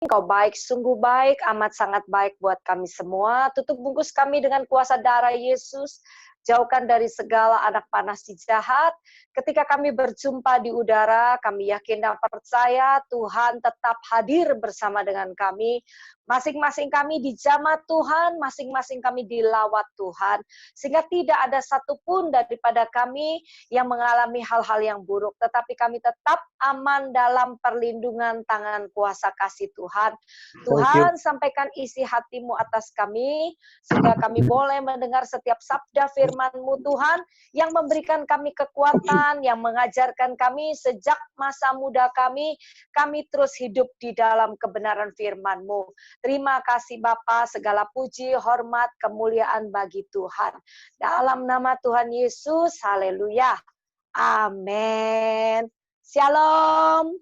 Engkau baik, sungguh baik, amat sangat baik buat kami semua. Tutup bungkus kami dengan kuasa darah Yesus. Jauhkan dari segala anak panas si jahat. Ketika kami berjumpa di udara, kami yakin dan percaya Tuhan tetap hadir bersama dengan kami. Masing-masing kami dijamah Tuhan, masing-masing kami dilawat Tuhan. Sehingga tidak ada satupun daripada kami yang mengalami hal-hal yang buruk. Tetapi kami tetap aman dalam perlindungan tangan kuasa kasih Tuhan. Tuhan, sampaikan isi hatimu atas kami, sehingga kami boleh mendengar setiap sabda firman-Mu Tuhan, yang memberikan kami kekuatan, yang mengajarkan kami sejak masa muda kami terus hidup di dalam kebenaran firman-Mu. Terima kasih Bapa, segala puji, hormat, kemuliaan bagi Tuhan. Dalam nama Tuhan Yesus, haleluya. Amin. Shalom.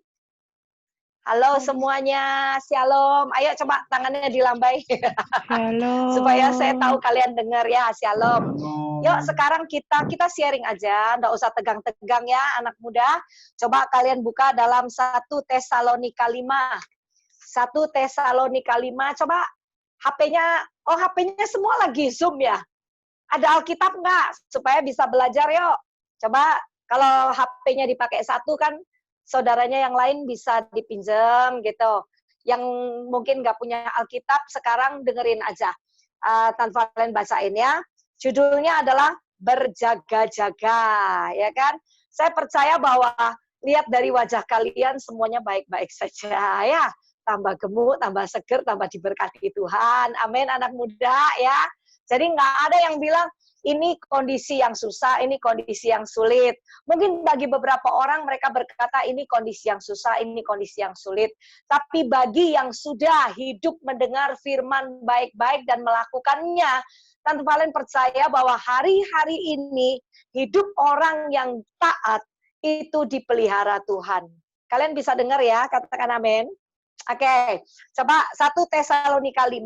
Halo semuanya, shalom. Ayo coba tangannya dilambai. Shalom. Supaya saya tahu kalian dengar ya, shalom. Yuk sekarang kita sharing aja, nggak usah tegang-tegang ya anak muda. Coba kalian buka dalam 1 Tesalonika 5. 1 Tesalonika 5, coba HP-nya semua lagi Zoom ya? Ada Alkitab nggak? Supaya bisa belajar yuk. Coba kalau HP-nya dipakai satu kan, saudaranya yang lain bisa dipinjam gitu. Yang mungkin nggak punya Alkitab, sekarang dengerin aja. Tanpa kalian bacain ya. Judulnya adalah berjaga-jaga, ya kan? Saya percaya bahwa lihat dari wajah kalian semuanya baik-baik saja ya. Tambah gemuk, tambah seger, tambah diberkati Tuhan. Amin anak muda ya. Jadi nggak ada yang bilang ini kondisi yang susah, ini kondisi yang sulit. Mungkin bagi beberapa orang mereka berkata ini kondisi yang susah, ini kondisi yang sulit. Tapi bagi yang sudah hidup mendengar firman baik-baik dan melakukannya, Tante Valen percaya bahwa hari-hari ini hidup orang yang taat itu dipelihara Tuhan. Kalian bisa dengar ya, katakan amin. Oke, coba 1 Tesalonika 5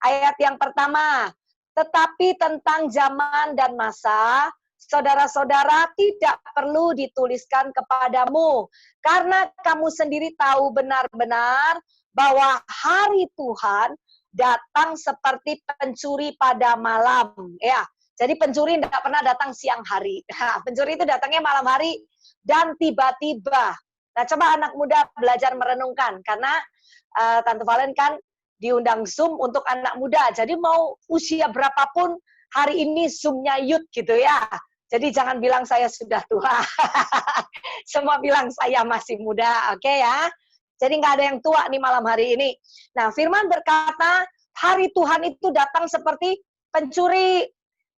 ayat yang pertama. Tetapi tentang zaman dan masa, saudara-saudara tidak perlu dituliskan kepadamu, karena kamu sendiri tahu benar-benar bahwa hari Tuhan datang seperti pencuri pada malam. Ya, jadi pencuri tidak pernah datang siang hari. Pencuri itu datangnya malam hari dan tiba-tiba. Nah, coba anak muda belajar merenungkan, karena Tante Valen kan diundang Zoom untuk anak muda. Jadi mau usia berapapun, hari ini Zoom-nya youth gitu ya. Jadi jangan bilang saya sudah tua. Semua bilang saya masih muda, oke ya. Jadi nggak ada yang tua nih malam hari ini. Nah, firman berkata, hari Tuhan itu datang seperti pencuri.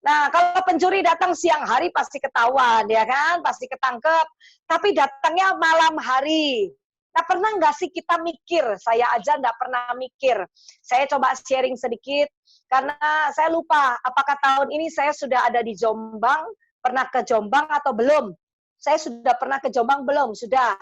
Nah, kalau pencuri datang siang hari pasti ketahuan, ya kan? Pasti ketangkep. Tapi datangnya malam hari. Nah, pernah nggak sih kita mikir? Saya aja nggak pernah mikir. Saya coba sharing sedikit, karena saya lupa apakah tahun ini saya sudah ada di Jombang, pernah ke Jombang atau belum? Saya sudah pernah ke Jombang belum? Sudah.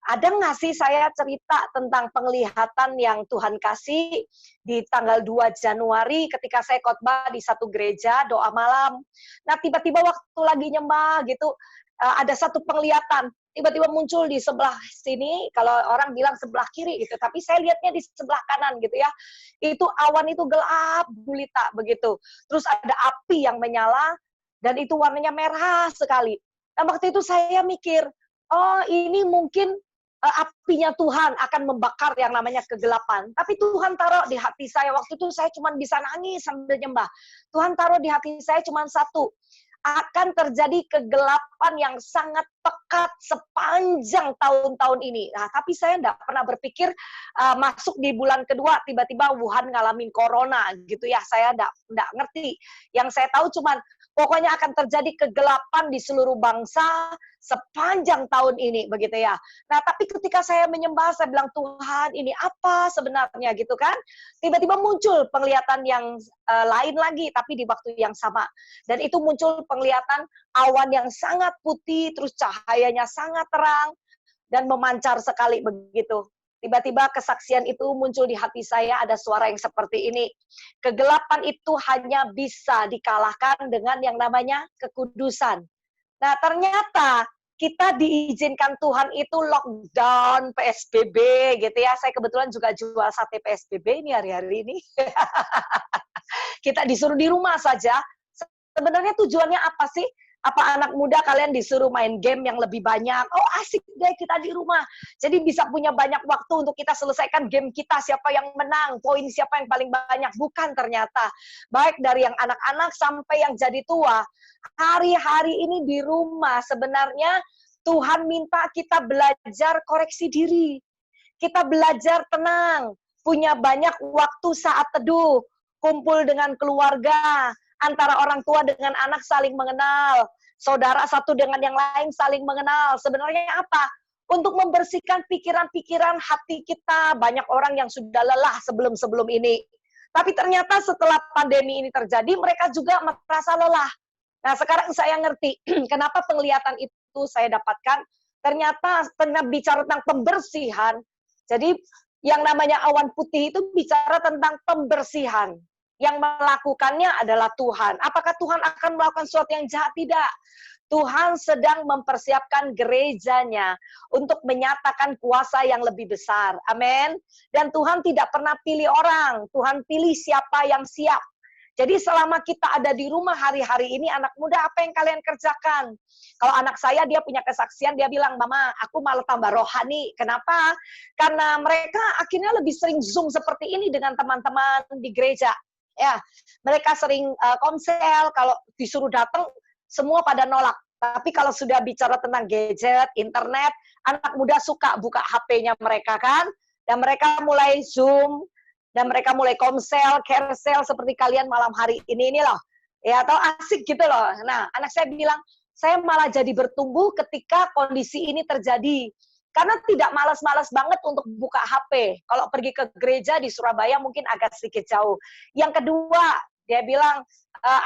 Ada nggak sih saya cerita tentang penglihatan yang Tuhan kasih di tanggal 2 Januari ketika saya khotbah di satu gereja, doa malam. Nah, tiba-tiba waktu lagi nyembah gitu, ada satu penglihatan. Tiba-tiba muncul di sebelah sini, kalau orang bilang sebelah kiri gitu, tapi saya lihatnya di sebelah kanan gitu ya. Itu awan itu gelap gulita begitu. Terus ada api yang menyala, dan itu warnanya merah sekali. Nah, waktu itu saya mikir, oh ini mungkin apinya Tuhan akan membakar yang namanya kegelapan. Tapi Tuhan taruh di hati saya, waktu itu saya cuma bisa nangis sambil nyembah. Tuhan taruh di hati saya cuma satu, akan terjadi kegelapan yang sangat pekat sepanjang tahun-tahun ini. Nah, tapi saya tidak pernah berpikir masuk di bulan kedua, tiba-tiba Wuhan ngalamin corona gitu ya. Saya tidak ngerti. Yang saya tahu cuma pokoknya akan terjadi kegelapan di seluruh bangsa sepanjang tahun ini, begitu ya. Nah, tapi ketika saya menyembah, saya bilang, Tuhan, ini apa sebenarnya, gitu kan. Tiba-tiba muncul penglihatan yang lain lagi, tapi di waktu yang sama. Dan itu muncul penglihatan awan yang sangat putih, terus cahayanya sangat terang, dan memancar sekali, begitu. Tiba-tiba kesaksian itu muncul di hati saya, ada suara yang seperti ini. Kegelapan itu hanya bisa dikalahkan dengan yang namanya kekudusan. Nah, ternyata kita diizinkan Tuhan itu lockdown, PSBB gitu ya. Saya kebetulan juga jual sate PSBB ini hari-hari ini. Kita disuruh di rumah saja. Sebenarnya tujuannya apa sih? Apa anak muda kalian disuruh main game yang lebih banyak? Oh asik deh kita di rumah. Jadi bisa punya banyak waktu untuk kita selesaikan game kita. Siapa yang menang, poin siapa yang paling banyak. Bukan ternyata. Baik dari yang anak-anak sampai yang jadi tua. Hari-hari ini di rumah sebenarnya Tuhan minta kita belajar koreksi diri. Kita belajar tenang. Punya banyak waktu saat teduh. Kumpul dengan keluarga. Antara orang tua dengan anak saling mengenal, saudara satu dengan yang lain saling mengenal. Sebenarnya apa? Untuk membersihkan pikiran-pikiran hati kita. Banyak orang yang sudah lelah sebelum-sebelum ini. Tapi ternyata setelah pandemi ini terjadi, mereka juga merasa lelah. Nah sekarang saya ngerti kenapa penglihatan itu saya dapatkan. Ternyata tengah bicara tentang pembersihan. Jadi yang namanya awan putih itu bicara tentang pembersihan. Yang melakukannya adalah Tuhan. Apakah Tuhan akan melakukan sesuatu yang jahat? Tidak. Tuhan sedang mempersiapkan gerejanya untuk menyatakan kuasa yang lebih besar. Amin. Dan Tuhan tidak pernah pilih orang. Tuhan pilih siapa yang siap. Jadi selama kita ada di rumah hari-hari ini, anak muda apa yang kalian kerjakan? Kalau anak saya dia punya kesaksian, dia bilang, Mama, aku malah tambah rohani. Kenapa? Karena mereka akhirnya lebih sering Zoom seperti ini dengan teman-teman di gereja. Ya, mereka sering konsel, kalau disuruh datang semua pada nolak. Tapi kalau sudah bicara tentang gadget, internet, anak muda suka buka HP-nya mereka kan, dan mereka mulai Zoom, dan mereka mulai komsel, carousel seperti kalian malam hari ini loh. Ya, atau asik gitu loh. Nah, anak saya bilang, saya malah jadi bertumbuh ketika kondisi ini terjadi. Karena tidak malas-malas banget untuk buka HP. Kalau pergi ke gereja di Surabaya mungkin agak sedikit jauh. Yang kedua, dia bilang,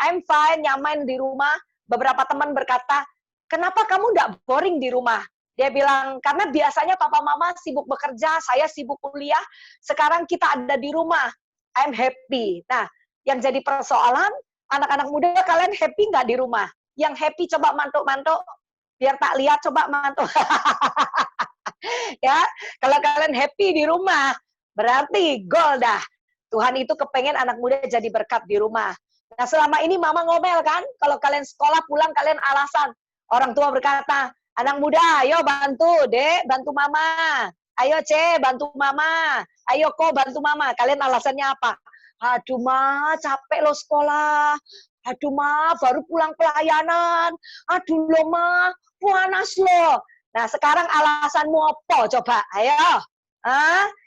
I'm fine, nyaman di rumah. Beberapa teman berkata, kenapa kamu nggak boring di rumah? Dia bilang, karena biasanya papa mama sibuk bekerja, saya sibuk kuliah, sekarang kita ada di rumah. I'm happy. Nah, yang jadi persoalan, anak-anak muda kalian happy nggak di rumah? Yang happy coba mantuk-mantuk, biar tak lihat coba mantuk. Ya, kalau kalian happy di rumah, berarti gol dah. Tuhan itu kepengen anak muda jadi berkat di rumah. Nah, selama ini mama ngomel kan, kalau kalian sekolah pulang kalian alasan. Orang tua berkata, anak muda, ayo bantu, Dek, bantu mama. Ayo, Ce, bantu mama. Ayo, Ko, bantu mama. Kalian alasannya apa? Aduh, Ma, capek lo sekolah. Aduh, Ma, baru pulang pelayanan. Aduh, lo, Ma, panas lo. Nah, sekarang alasanmu apa? Coba, ayo.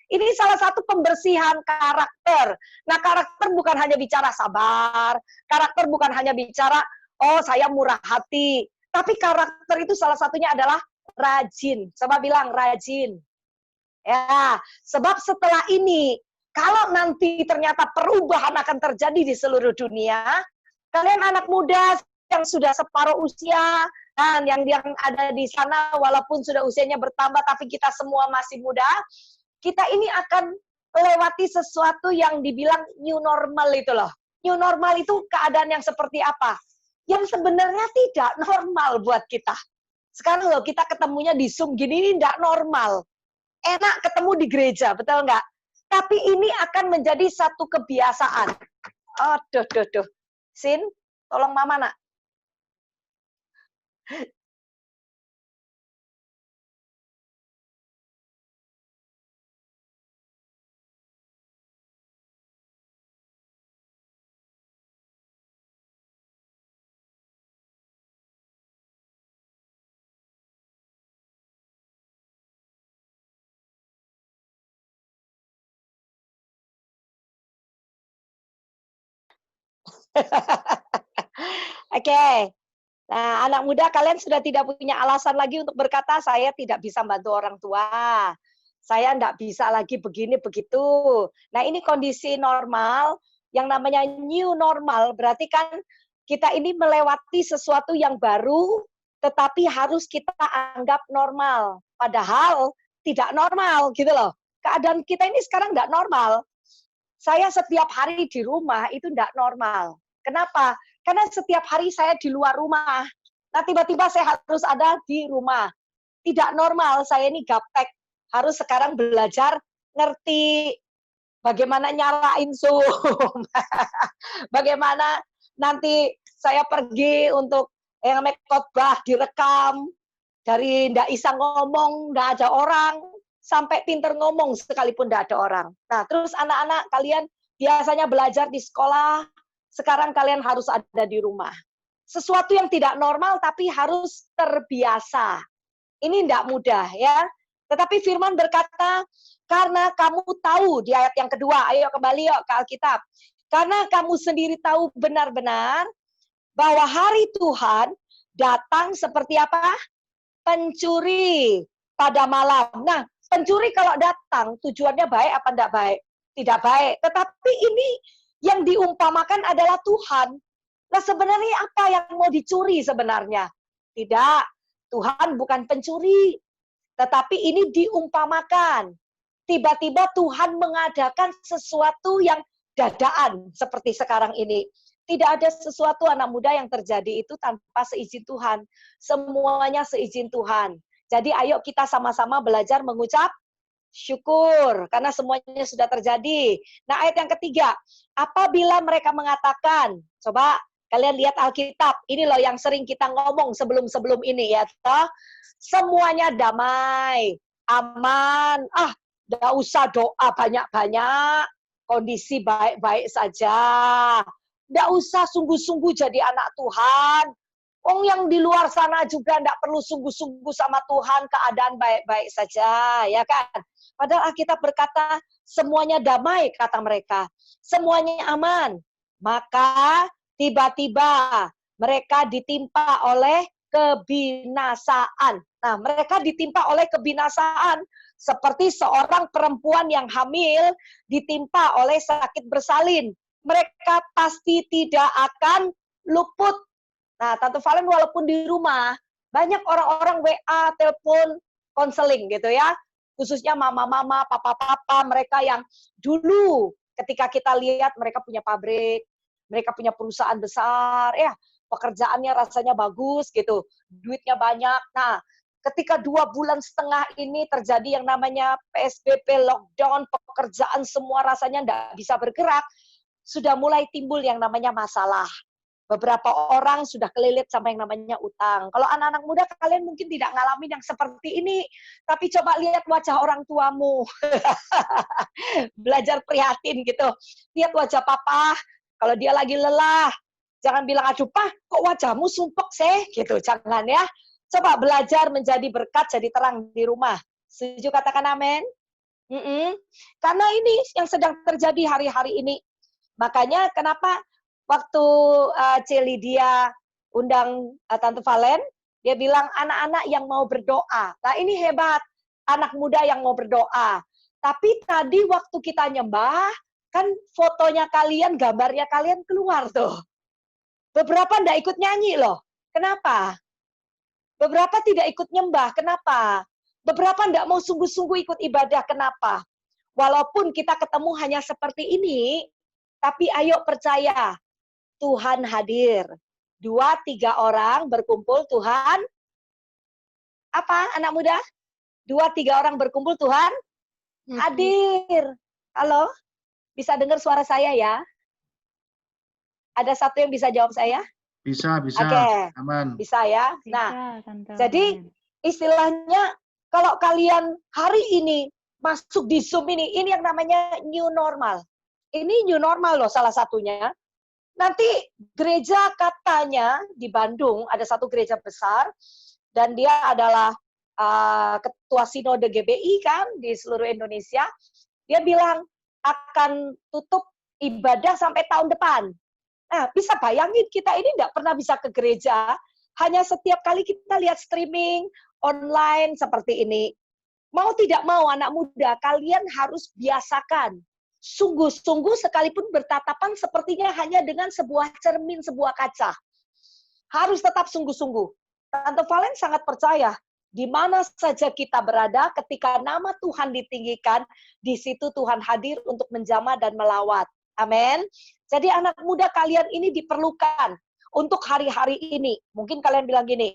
Ini salah satu pembersihan karakter. Nah, karakter bukan hanya bicara sabar. Karakter bukan hanya bicara, oh saya murah hati. Tapi karakter itu salah satunya adalah rajin. Coba bilang, rajin. Ya, sebab setelah ini, kalau nanti ternyata perubahan akan terjadi di seluruh dunia, kalian anak muda yang sudah separuh usia, dan yang ada di sana walaupun sudah usianya bertambah tapi kita semua masih muda, kita ini akan melewati sesuatu yang dibilang new normal itu loh. New normal itu keadaan yang seperti apa? Yang sebenarnya tidak normal buat kita. Sekarang loh kita ketemunya di Zoom gini, ini tidak normal. Enak ketemu di gereja, betul nggak? Tapi ini akan menjadi satu kebiasaan. Aduh. Sin, tolong mama nak. Oke. Nah, anak muda kalian sudah tidak punya alasan lagi untuk berkata, saya tidak bisa bantu orang tua. Saya tidak bisa lagi begini, begitu. Nah, ini kondisi normal, yang namanya new normal, berarti kan kita ini melewati sesuatu yang baru, tetapi harus kita anggap normal. Padahal tidak normal, gitu loh. Keadaan kita ini sekarang tidak normal. Saya setiap hari di rumah itu tidak normal. Kenapa? Karena setiap hari saya di luar rumah. Nah, tiba-tiba saya harus ada di rumah. Tidak normal, saya ini gaptek. Harus sekarang belajar ngerti bagaimana nyalain Zoom. Bagaimana nanti saya pergi untuk yang namanya khotbah direkam. Dari ndak bisa ngomong, ndak ada orang, sampai pinter ngomong sekalipun ndak ada orang. Nah, terus anak-anak kalian biasanya belajar di sekolah, sekarang kalian harus ada di rumah. Sesuatu yang tidak normal tapi harus terbiasa. Ini ndak mudah ya. Tetapi firman berkata, karena kamu tahu di ayat yang kedua, ayo kembali yuk ke Alkitab. Karena kamu sendiri tahu benar-benar bahwa hari Tuhan datang seperti apa? Pencuri pada malam. Nah, pencuri kalau datang tujuannya baik apa enggak baik? Tidak baik. Tetapi ini yang diumpamakan adalah Tuhan. Nah, sebenarnya apa yang mau dicuri sebenarnya? Tidak. Tuhan bukan pencuri. Tetapi ini diumpamakan. Tiba-tiba Tuhan mengadakan sesuatu yang dadaan seperti sekarang ini. Tidak ada sesuatu anak muda yang terjadi itu tanpa seizin Tuhan. Semuanya seizin Tuhan. Jadi ayo kita sama-sama belajar mengucap syukur. Karena semuanya sudah terjadi. Nah, ayat yang ketiga. Apabila mereka mengatakan, coba kalian lihat Alkitab. Ini loh yang sering kita ngomong sebelum-sebelum ini ya. Toh. Semuanya damai, aman. Nggak usah doa banyak-banyak. Kondisi baik-baik saja. Nggak usah sungguh-sungguh jadi anak Tuhan. Yang di luar sana juga nggak perlu sungguh-sungguh sama Tuhan, keadaan baik-baik saja, ya kan? Padahal Alkitab berkata, semuanya damai, kata mereka. Semuanya aman. Maka tiba-tiba mereka ditimpa oleh kebinasaan. Nah, mereka ditimpa oleh kebinasaan. Seperti seorang perempuan yang hamil ditimpa oleh sakit bersalin. Mereka pasti tidak akan luput. Nah, Tante Valen walaupun di rumah, banyak orang-orang WA, telepon, konseling gitu ya. Khususnya mama-mama, papa-papa, mereka yang dulu ketika kita lihat mereka punya pabrik, mereka punya perusahaan besar, ya pekerjaannya rasanya bagus gitu, duitnya banyak. Nah, ketika 2,5 bulan ini terjadi yang namanya PSBB, lockdown, pekerjaan semua rasanya nggak bisa bergerak, sudah mulai timbul yang namanya masalah. Beberapa orang sudah kelilit sama yang namanya utang. Kalau anak-anak muda kalian mungkin tidak ngalamin yang seperti ini, tapi coba lihat wajah orang tuamu. Belajar prihatin gitu. Lihat wajah papa, kalau dia lagi lelah, jangan bilang, aduh Pak, kok wajahmu sumpek sih? Gitu, jangan ya. Coba belajar menjadi berkat, jadi terang di rumah. Setuju katakan amin? Karena ini yang sedang terjadi hari-hari ini. Makanya kenapa waktu Lydia undang Tante Valen, dia bilang anak-anak yang mau berdoa. Nah ini hebat, anak muda yang mau berdoa. Tapi tadi waktu kita nyembah, kan fotonya kalian, gambarnya kalian keluar tuh. Beberapa nggak ikut nyanyi loh. Kenapa? Beberapa tidak ikut nyembah. Kenapa? Beberapa nggak mau sungguh-sungguh ikut ibadah. Kenapa? Walaupun kita ketemu hanya seperti ini, tapi ayo percaya, Tuhan hadir. 2-3 orang berkumpul, Tuhan apa anak muda? 2-3 orang berkumpul, Tuhan hadir. Halo? Bisa dengar suara saya ya? Ada satu yang bisa jawab saya? Bisa. Oke. Aman. Bisa ya? Bisa, Nah, Tante. jadi istilahnya kalau kalian hari ini masuk di Zoom ini yang namanya new normal. Ini new normal loh salah satunya. Nanti gereja katanya di Bandung, ada satu gereja besar, dan dia adalah ketua sinode GBI kan, di seluruh Indonesia. Dia bilang akan tutup ibadah sampai tahun depan. Nah, bisa bayangin kita ini nggak pernah bisa ke gereja, hanya setiap kali kita lihat streaming, online seperti ini. Mau tidak mau anak muda, kalian harus biasakan. Sungguh-sungguh sekalipun bertatapan sepertinya hanya dengan sebuah cermin, sebuah kaca. Harus tetap sungguh-sungguh. Tante Valen sangat percaya, di mana saja kita berada, ketika nama Tuhan ditinggikan, di situ Tuhan hadir untuk menjamah dan melawat. Amin. Jadi anak muda kalian ini diperlukan untuk hari-hari ini. Mungkin kalian bilang gini,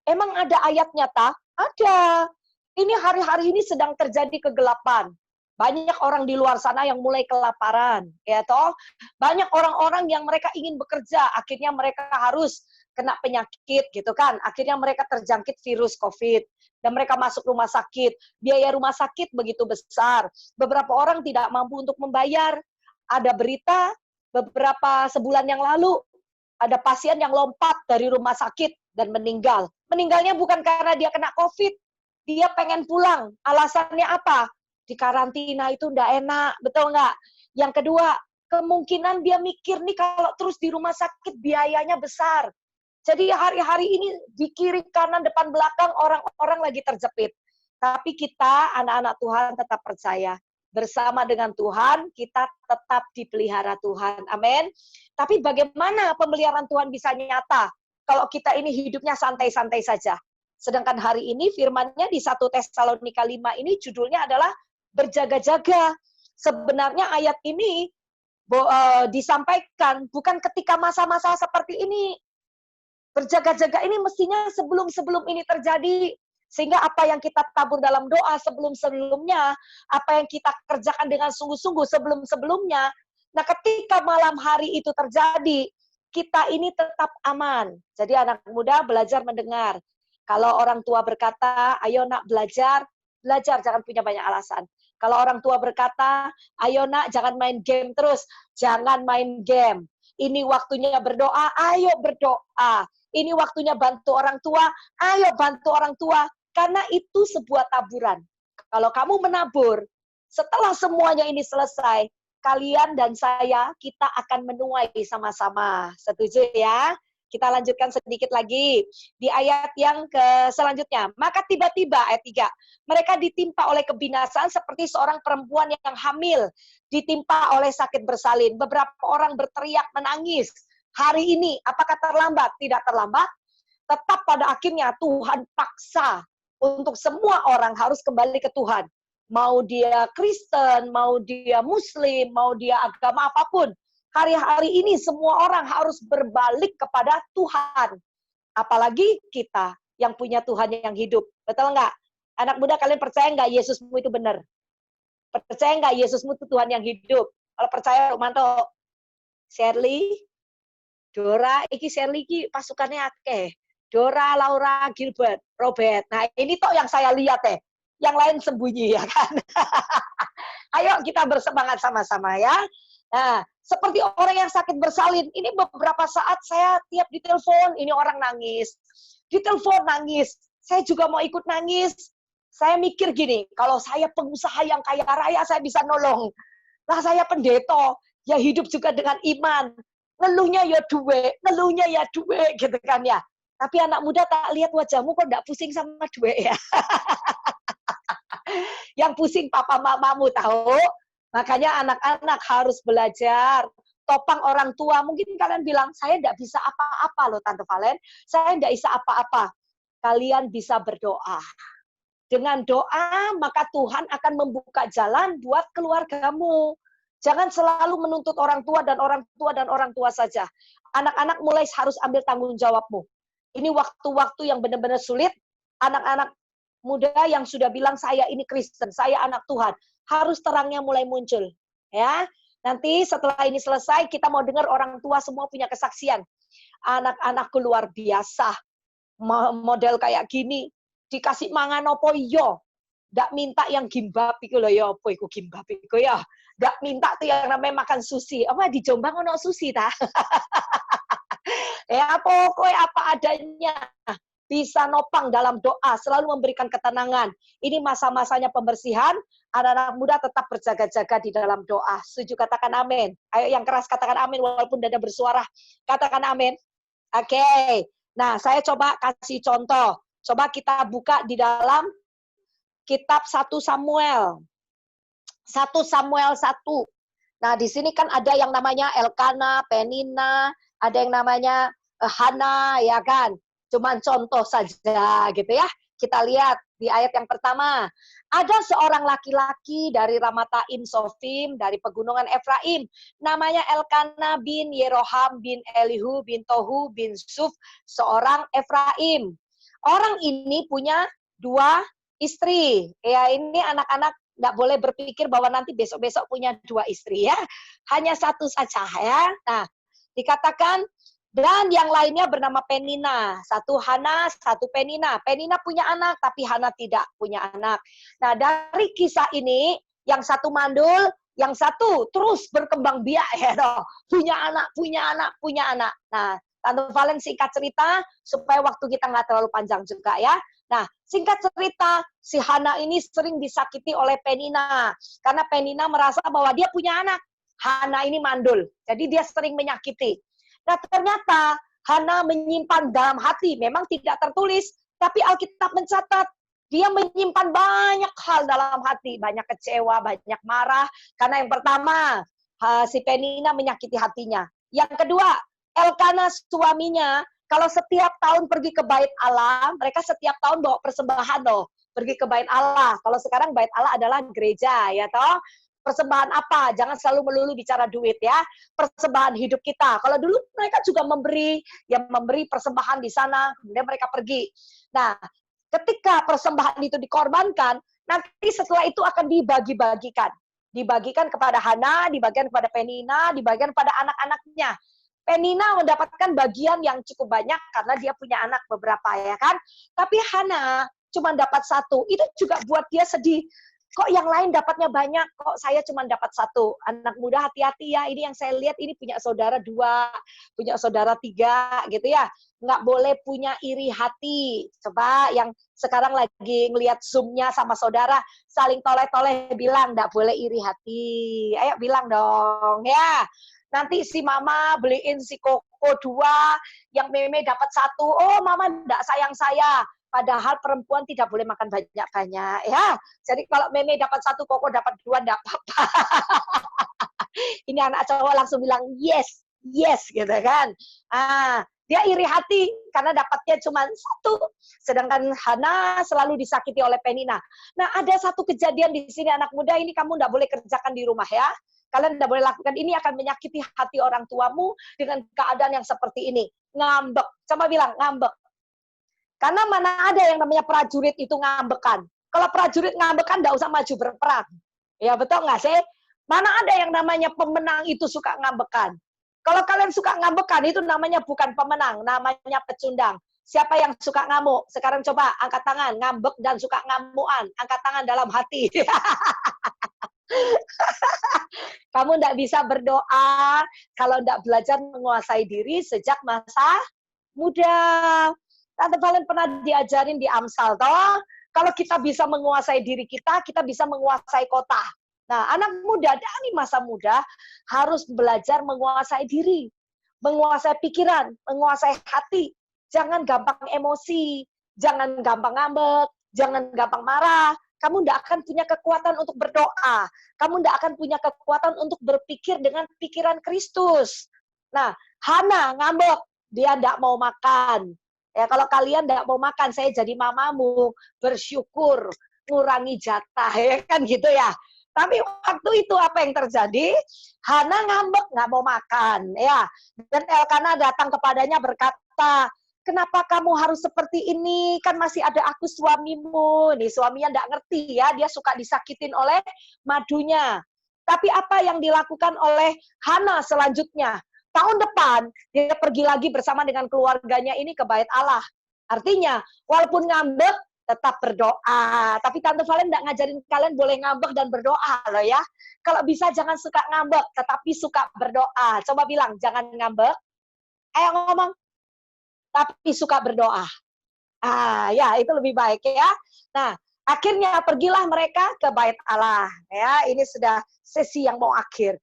emang ada ayatnya tak? Ada. Ini hari-hari ini sedang terjadi kegelapan. Banyak orang di luar sana yang mulai kelaparan, ya toh. Banyak orang-orang yang mereka ingin bekerja, akhirnya mereka harus kena penyakit gitu kan. Akhirnya mereka terjangkit virus COVID dan mereka masuk rumah sakit. Biaya rumah sakit begitu besar. Beberapa orang tidak mampu untuk membayar. Ada berita beberapa sebulan yang lalu ada pasien yang lompat dari rumah sakit dan meninggal. Meninggalnya bukan karena dia kena COVID. Dia pengen pulang. Alasannya apa? Di karantina itu nggak enak, betul nggak? Yang kedua, kemungkinan dia mikir nih kalau terus di rumah sakit biayanya besar. Jadi hari-hari ini di kiri, kanan, depan, belakang orang-orang lagi terjepit. Tapi kita, anak-anak Tuhan, tetap percaya. Bersama dengan Tuhan, kita tetap dipelihara Tuhan. Amin. Tapi bagaimana pemeliharaan Tuhan bisa nyata kalau kita ini hidupnya santai-santai saja? Sedangkan hari ini firman-Nya di 1 Tesalonika 5 ini judulnya adalah berjaga-jaga. Sebenarnya ayat ini disampaikan bukan ketika masa-masa seperti ini. Berjaga-jaga ini mestinya sebelum-sebelum ini terjadi. Sehingga apa yang kita tabur dalam doa sebelum-sebelumnya, apa yang kita kerjakan dengan sungguh-sungguh sebelum-sebelumnya, nah ketika malam hari itu terjadi, kita ini tetap aman. Jadi anak muda belajar mendengar. Kalau orang tua berkata, ayo nak belajar, jangan punya banyak alasan. Kalau orang tua berkata, ayo nak jangan main game terus, jangan main game. Ini waktunya berdoa, ayo berdoa. Ini waktunya bantu orang tua, ayo bantu orang tua. Karena itu sebuah taburan. Kalau kamu menabur, setelah semuanya ini selesai, kalian dan saya, kita akan menuai sama-sama. Setuju ya? Kita lanjutkan sedikit lagi. Di ayat yang selanjutnya. Maka tiba-tiba, ayat 3. Mereka ditimpa oleh kebinasaan seperti seorang perempuan yang hamil. Ditimpa oleh sakit bersalin. Beberapa orang berteriak menangis. Hari ini, apakah terlambat? Tidak terlambat. Tetap pada akhirnya Tuhan paksa untuk semua orang harus kembali ke Tuhan. Mau dia Kristen, mau dia Muslim, mau dia agama apapun. Hari-hari ini semua orang harus berbalik kepada Tuhan. Apalagi kita yang punya Tuhan yang hidup. Betul nggak? Anak muda, kalian percaya nggak Yesusmu itu benar? Percaya nggak Yesusmu itu Tuhan yang hidup? Kalau percaya, Manto, Shirley, Dora, iki Shirley iki pasukannya akeh. Dora, Laura, Gilbert, Robert. Nah ini toh yang saya lihat Yang lain sembunyi ya kan. Ayo kita bersemangat sama-sama ya. Nah, seperti orang yang sakit bersalin, ini beberapa saat saya tiap ditelepon, ini orang nangis. Ditelepon nangis, saya juga mau ikut nangis. Saya mikir gini, kalau saya pengusaha yang kaya raya, saya bisa nolong. Nah, saya pendeta, ya hidup juga dengan iman. Ngeluhnya ya duit, gitu kan ya. Tapi anak muda tak lihat wajahmu kok enggak pusing sama duit ya. Yang pusing papa mamamu tahu. Makanya anak-anak harus belajar. Topang orang tua. Mungkin kalian bilang, saya tidak bisa apa-apa loh Tante Valen. Saya tidak bisa apa-apa. Kalian bisa berdoa. Dengan doa, maka Tuhan akan membuka jalan buat keluargamu. Jangan selalu menuntut orang tua dan orang tua dan orang tua saja. Anak-anak mulai harus ambil tanggung jawabmu. Ini waktu-waktu yang benar-benar sulit. Anak-anak muda yang sudah bilang, saya ini Kristen, saya anak Tuhan. Harus terangnya mulai muncul. Ya, nanti setelah ini selesai, kita mau dengar orang tua semua punya kesaksian. Anak-anakku luar biasa. Model kayak gini. Dikasih mangan opo yo. Ndak minta yang gimbap iku lho ya, apa iku gimbap iku ya. Ndak minta tuh yang namanya makan sushi. Apa di Jombang ono sushi ta? Ya pokoknya apa adanya. Bisa nopang dalam doa, selalu memberikan ketenangan. Ini masa-masanya pembersihan, anak-anak muda tetap berjaga-jaga di dalam doa. Setuju, katakan amin. Ayo yang keras katakan amin, walaupun dada bersuara. Katakan amin. Oke. Nah, saya coba kasih contoh. Coba kita buka di dalam kitab 1 Samuel. 1 Samuel 1. Nah, di sini kan ada yang namanya Elkana, Penina, ada yang namanya Hana, ya kan? Cuman contoh saja gitu ya. Kita lihat di ayat yang pertama. Ada seorang laki-laki dari Ramataim Sofim, dari pegunungan Efraim. Namanya Elkana bin Yeroham bin Elihu bin Tohu bin Suf, seorang Efraim. Orang ini punya 2 istri. Ya, ini anak-anak nggak boleh berpikir bahwa nanti besok-besok punya 2 istri ya. Hanya 1 saja ya. Nah, dikatakan dan yang lainnya bernama Penina. 1 Hana, 1 Penina. Penina punya anak, tapi Hana tidak punya anak. Nah, dari kisah ini, yang 1 mandul, yang 1 terus berkembang biak ya toh. Punya anak, punya anak, punya anak. Nah, Tante Valen singkat cerita, supaya waktu kita nggak terlalu panjang juga ya. Nah, singkat cerita, si Hana ini sering disakiti oleh Penina. Karena Penina merasa bahwa dia punya anak. Hana ini mandul, jadi dia sering menyakiti. Nah, ternyata Hana menyimpan dalam hati, memang tidak tertulis, tapi Alkitab mencatat, dia menyimpan banyak hal dalam hati, banyak kecewa, banyak marah, karena yang pertama, si Penina menyakiti hatinya. Yang kedua, Elkana suaminya, kalau setiap tahun pergi ke bait Allah, mereka setiap tahun bawa persembahan loh, pergi ke bait Allah. Kalau sekarang bait Allah adalah gereja, ya toh. Persembahan apa? Jangan selalu melulu bicara duit ya. Persembahan hidup kita. Kalau dulu mereka juga memberi, yang memberi persembahan di sana, kemudian mereka pergi. Nah, ketika persembahan itu dikorbankan, nanti setelah itu akan dibagi-bagikan. Dibagikan kepada Hana, dibagikan kepada Penina, dibagikan kepada anak-anaknya. Penina mendapatkan bagian yang cukup banyak karena dia punya anak beberapa ya kan. Tapi Hana cuma dapat 1. Itu juga buat dia sedih. Kok yang lain dapatnya banyak, kok saya cuma dapat 1. Anak muda hati-hati ya, ini yang saya lihat ini punya saudara 2, punya saudara 3 gitu ya. Nggak boleh punya iri hati. Coba yang sekarang lagi ngelihat Zoom-nya sama saudara, saling toleh-toleh bilang, nggak boleh iri hati. Ayo bilang dong ya. Nanti si mama beliin si Koko 2, yang Meme dapat 1. Oh mama nggak sayang saya. Padahal perempuan tidak boleh makan banyak-banyak ya. Jadi kalau Meme dapat 1, Koko dapat 2, enggak apa-apa. Ini anak cowok langsung bilang yes, yes gitu kan. Dia iri hati karena dapatnya cuma 1. Sedangkan Hana selalu disakiti oleh Penina. Nah, ada satu kejadian di sini anak muda ini kamu enggak boleh kerjakan di rumah ya. Kalian enggak boleh lakukan ini, akan menyakiti hati orang tuamu dengan keadaan yang seperti ini. Ngambek. Coba bilang ngambek. Karena mana ada yang namanya prajurit itu ngambekan. Kalau prajurit ngambekan, nggak usah maju berperang. Ya betul nggak sih? Mana ada yang namanya pemenang itu suka ngambekan. Kalau kalian suka ngambekan, itu namanya bukan pemenang, namanya pecundang. Siapa yang suka ngamuk? Sekarang coba angkat tangan, ngambek dan suka ngamuan. Angkat tangan dalam hati. Kamu nggak bisa berdoa kalau nggak belajar menguasai diri sejak masa muda. Tante Valen pernah diajarin di Amsal, toh, kalau kita bisa menguasai diri kita, kita bisa menguasai kota. Nah, anak muda dari masa muda harus belajar menguasai diri, menguasai pikiran, menguasai hati. Jangan gampang emosi, jangan gampang ngambek, jangan gampang marah. Kamu tidak akan punya kekuatan untuk berdoa. Kamu tidak akan punya kekuatan untuk berpikir dengan pikiran Kristus. Nah, Hana ngambek, dia tidak mau makan. Ya, kalau kalian tidak mau makan, saya jadi mamamu, bersyukur, ngurangi jatah, ya kan gitu ya. Tapi waktu itu apa yang terjadi? Hana ngambek, nggak mau makan, ya. Dan Elkana datang kepadanya berkata, kenapa kamu harus seperti ini? Kan masih ada aku suamimu. Nih suaminya nggak ngerti ya, dia suka disakitin oleh madunya. Tapi apa yang dilakukan oleh Hana selanjutnya? Tahun depan, dia pergi lagi bersama dengan keluarganya ini ke bait Allah. Artinya, walaupun ngambek, tetap berdoa. Tapi Tante Valen nggak ngajarin kalian boleh ngambek dan berdoa loh ya. Kalau bisa jangan suka ngambek, tetapi suka berdoa. Coba bilang, jangan ngambek. Ayo ngomong. Tapi suka berdoa. Ya, itu lebih baik ya. Nah, akhirnya pergilah mereka ke bait Allah. Ya, ini sudah sesi yang mau akhir.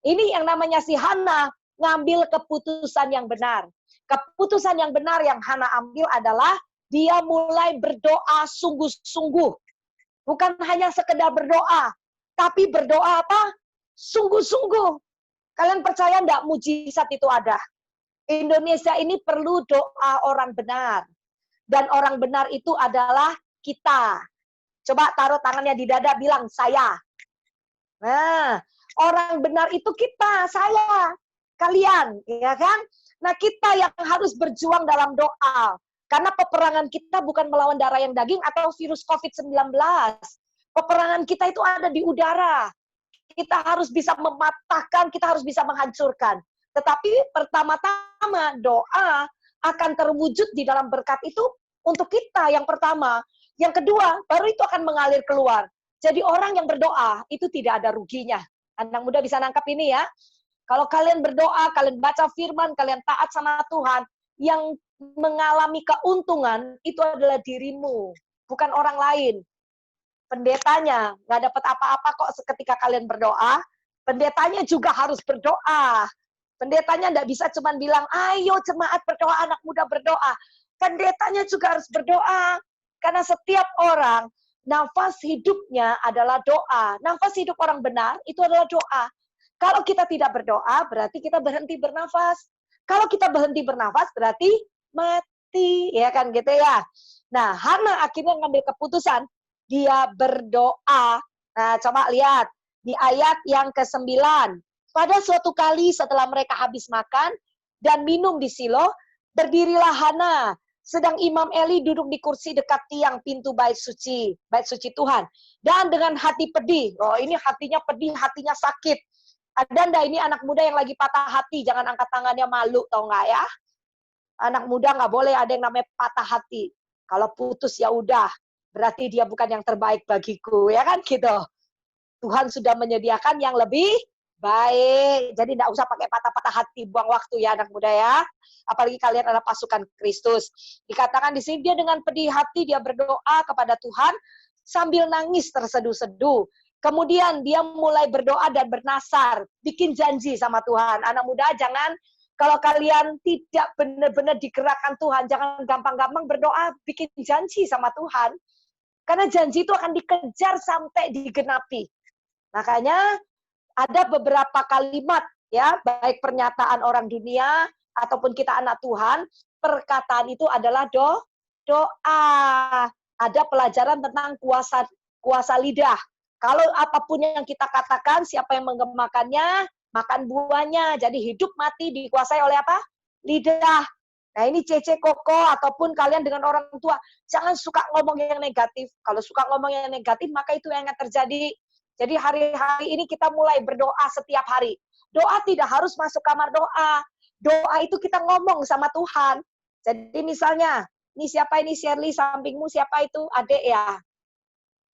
Ini yang namanya si Hana, ngambil keputusan yang benar. Keputusan yang benar yang Hana ambil adalah dia mulai berdoa sungguh-sungguh. Bukan hanya sekedar berdoa, tapi berdoa apa? Sungguh-sungguh. Kalian percaya enggak mujizat itu ada? Indonesia ini perlu doa orang benar. Dan orang benar itu adalah kita. Coba taruh tangannya di dada, bilang saya. Nah, orang benar itu kita, saya, kalian, ya kan? Nah, kita yang harus berjuang dalam doa. Karena peperangan kita bukan melawan darah yang daging atau virus COVID-19. Peperangan kita itu ada di udara. Kita harus bisa mematahkan, kita harus bisa menghancurkan. Tetapi pertama-tama doa akan terwujud di dalam berkat itu untuk kita yang pertama. Yang kedua, baru itu akan mengalir keluar. Jadi orang yang berdoa itu tidak ada ruginya. Anak muda bisa nangkap ini ya. Kalau kalian berdoa, kalian baca firman, kalian taat sama Tuhan, yang mengalami keuntungan itu adalah dirimu, bukan orang lain. Pendetanya nggak dapat apa-apa kok ketika kalian berdoa. Pendetanya juga harus berdoa. Pendetanya nggak bisa cuma bilang, ayo jemaat berdoa, anak muda berdoa. Pendetanya juga harus berdoa. Karena setiap orang, nafas hidupnya adalah doa. Nafas hidup orang benar itu adalah doa. Kalau kita tidak berdoa, berarti kita berhenti bernafas. Kalau kita berhenti bernafas, berarti mati. Ya kan gitu ya. Nah, Hana akhirnya ngambil keputusan. Dia berdoa. Nah, coba lihat. Di ayat yang ke-9. Pada suatu kali setelah mereka habis makan dan minum di Silo, berdirilah Hana. Sedang Imam Eli duduk di kursi dekat tiang pintu bait suci Tuhan. Dan dengan hati pedih. Oh, ini hatinya pedih, hatinya sakit. Ada ndak ini anak muda yang lagi patah hati, jangan angkat tangannya, malu, tau nggak ya? Anak muda nggak boleh ada yang namanya patah hati. Kalau putus ya udah, berarti dia bukan yang terbaik bagiku, ya kan gitu. Tuhan sudah menyediakan yang lebih baik. Jadi nggak usah pakai patah-patah hati, buang waktu ya anak muda ya. Apalagi kalian adalah pasukan Kristus. Dikatakan di sini dia dengan pedih hati dia berdoa kepada Tuhan sambil nangis terseduh-seduh. Kemudian dia mulai berdoa dan bernasar, bikin janji sama Tuhan. Anak muda jangan, kalau kalian tidak benar-benar digerakkan Tuhan, jangan gampang-gampang berdoa, bikin janji sama Tuhan. Karena janji itu akan dikejar sampai digenapi. Makanya ada beberapa kalimat, ya, baik pernyataan orang dunia ataupun kita anak Tuhan, perkataan itu adalah doa. Ada pelajaran tentang kuasa lidah. Kalau apapun yang kita katakan, siapa yang menggemakannya, makan buahnya. Jadi hidup mati dikuasai oleh apa? Lidah. Nah ini Cece Koko ataupun kalian dengan orang tua, jangan suka ngomong yang negatif. Kalau suka ngomong yang negatif, maka itu yang akan terjadi. Jadi hari-hari ini kita mulai berdoa setiap hari. Doa tidak harus masuk kamar doa. Doa itu kita ngomong sama Tuhan. Jadi misalnya, ini siapa ini Shirley, sampingmu siapa itu? Adik ya?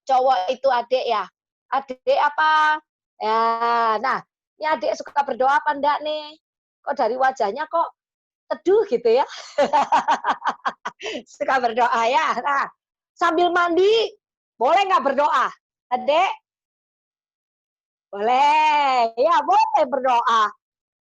Cowok itu adik ya? Adik apa? Ya, nah, ini adik suka berdoa apa enggak nih? Kok dari wajahnya kok teduh gitu ya? Suka berdoa ya. Nah, sambil mandi, boleh nggak berdoa? Adik? Boleh. Ya, boleh berdoa.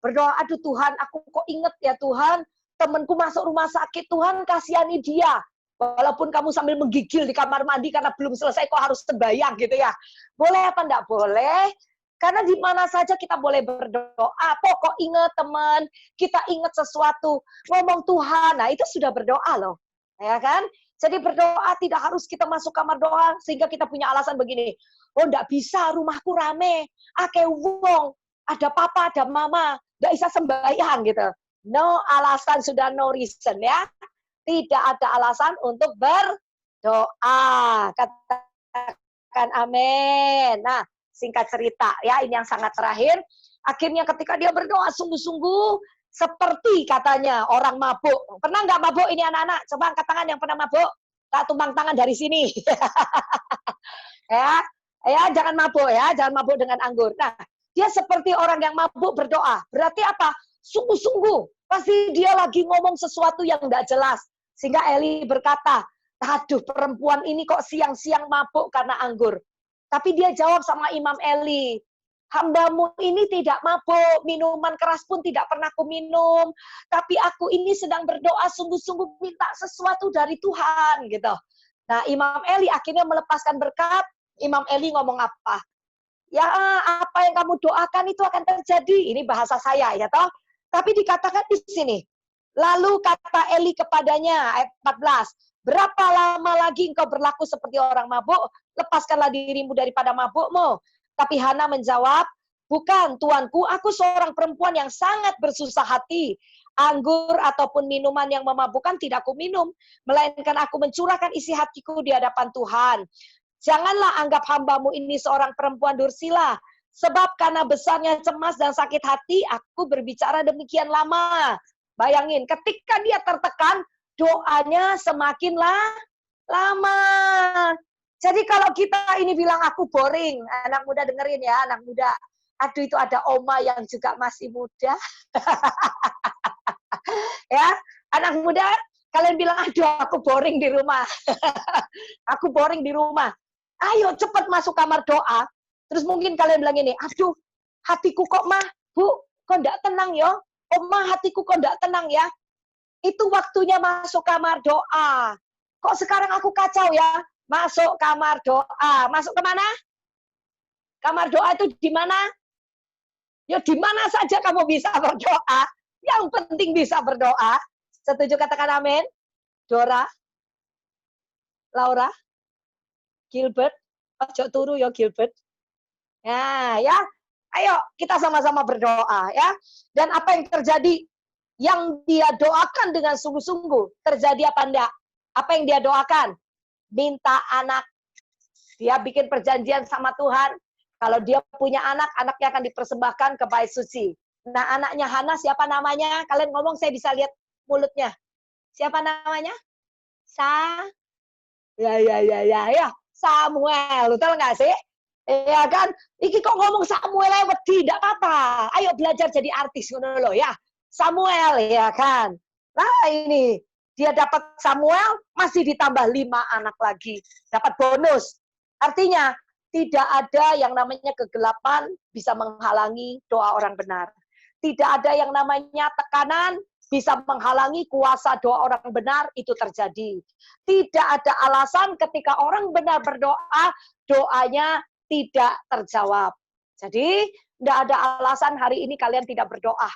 Berdoa, aduh Tuhan, aku kok inget ya Tuhan, temanku masuk rumah sakit, Tuhan kasihani dia. Walaupun kamu sambil menggigil di kamar mandi karena belum selesai kok harus sembahyang gitu ya. Boleh apa enggak boleh? Karena di mana saja kita boleh berdoa. Pokok ingat teman, kita ingat sesuatu, ngomong Tuhan. Nah, itu sudah berdoa loh. Ya kan? Jadi berdoa tidak harus kita masuk kamar doa sehingga kita punya alasan begini. Oh, enggak bisa, rumahku rame. Ake wong, ada papa, ada mama, enggak bisa sembahyang gitu. No alasan, sudah no reason ya. Tidak ada alasan untuk berdoa. Katakan amin. Nah, singkat cerita ya, ini yang sangat terakhir. Akhirnya ketika dia berdoa sungguh-sungguh, seperti katanya orang mabuk. Pernah nggak mabuk ini anak-anak? Coba angkat tangan yang pernah mabuk. Tak tumpang tangan dari sini. ya, jangan mabuk ya, jangan mabuk dengan anggur. Nah, dia seperti orang yang mabuk berdoa. Berarti apa? Sungguh-sungguh. Pasti dia lagi ngomong sesuatu yang nggak jelas. Sehingga Eli berkata, aduh perempuan ini kok siang-siang mabuk karena anggur. Tapi dia jawab sama Imam Eli, hambamu ini tidak mabuk, minuman keras pun tidak pernah aku minum, tapi aku ini sedang berdoa sungguh-sungguh minta sesuatu dari Tuhan. Gitu. Nah Imam Eli akhirnya melepaskan berkat. Imam Eli ngomong apa? Ya apa yang kamu doakan itu akan terjadi. Ini bahasa saya ya toh. Tapi dikatakan di sini. Lalu kata Eli kepadanya, ayat 14, Berapa lama lagi engkau berlaku seperti orang mabuk? Lepaskanlah dirimu daripada mabukmu. Tapi Hana menjawab, bukan tuanku, aku seorang perempuan yang sangat bersusah hati. Anggur ataupun minuman yang memabukkan tidak aku minum, melainkan aku mencurahkan isi hatiku di hadapan Tuhan. Janganlah anggap hambamu ini seorang perempuan dursila, sebab karena besarnya cemas dan sakit hati, aku berbicara demikian lama. Bayangin, ketika dia tertekan, doanya semakin lama. Jadi kalau kita ini bilang aku boring, anak muda dengerin ya, anak muda. Aduh, itu ada oma yang juga masih muda. Ya, anak muda, kalian bilang, aduh aku boring di rumah. Aku boring di rumah. Ayo cepat masuk kamar doa. Terus mungkin kalian bilang ini, aduh hatiku kok mah, bu, kok enggak tenang ya? Oma, hatiku kok enggak tenang ya? Itu waktunya masuk kamar doa. Kok sekarang aku kacau ya? Masuk kamar doa. Masuk kemana? Kamar doa itu di mana? Ya di mana saja kamu bisa berdoa. Yang penting bisa berdoa. Setuju katakan amin? Dora? Laura? Gilbert? Ojo turu ya Gilbert. Ya. Ayo kita sama-sama berdoa ya. Dan apa yang terjadi? Yang dia doakan dengan sungguh-sungguh. Terjadi apa enggak? Apa yang dia doakan? Minta anak. Dia bikin perjanjian sama Tuhan. Kalau dia punya anak, anaknya akan dipersembahkan ke bait suci. Nah, anaknya Hana siapa namanya? Kalian ngomong saya bisa lihat mulutnya. Siapa namanya? Ya. Samuel. Betul nggak sih? Ya kan? Iki kok ngomong Samuel lewat tidak apa-apa. Ayo belajar jadi artis ngono loh ya. Samuel ya kan. Nah, ini dia dapat Samuel masih ditambah 5 anak lagi. Dapat bonus. Artinya tidak ada yang namanya kegelapan bisa menghalangi doa orang benar. Tidak ada yang namanya tekanan bisa menghalangi kuasa doa orang benar itu terjadi. Tidak ada alasan ketika orang benar berdoa, doanya tidak terjawab. Jadi, tidak ada alasan hari ini kalian tidak berdoa.